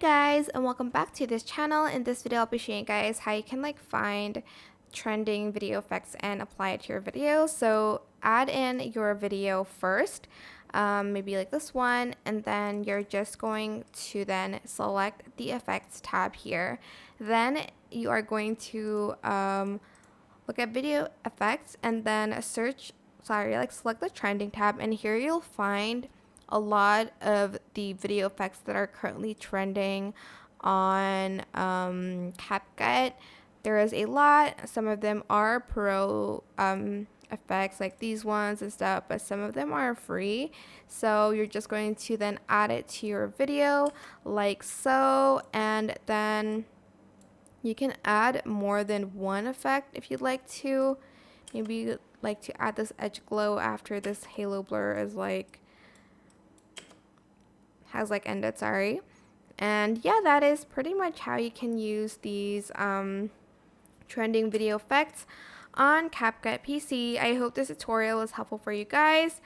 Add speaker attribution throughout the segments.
Speaker 1: Guys, and welcome back to this channel. In this video I'll be showing you guys how you can find trending video effects and apply it to your video. So add in your video first, maybe like this one, and then you're just going to then select the effects tab here. Then you are going to look at video effects and then select the trending tab, and here you'll find a lot of the video effects that are currently trending on CapCut. There is a lot. Some of them are pro effects like these ones and stuff, but some of them are free. So you're just going to then add it to your video like so, and then you can add more than one effect if you'd like to. Maybe you'd like to add this edge glow after this halo blur is has ended, sorry. And yeah, that is pretty much how you can use these trending video effects on CapCut PC. I hope this tutorial was helpful for you guys.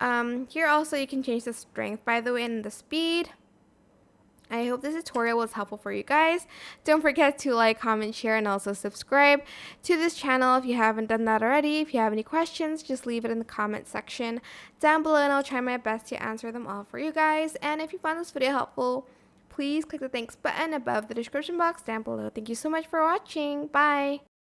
Speaker 1: Here also you can change the strength, by the way, and the speed. I hope this tutorial was helpful for you guys. Don't forget to like, comment, share, and also subscribe to this channel if you haven't done that already. If you have any questions, just leave it in the comment section down below and I'll try my best to answer them all for you guys. And if you found this video helpful, please click the thanks button above the description box down below. Thank you so much for watching. Bye!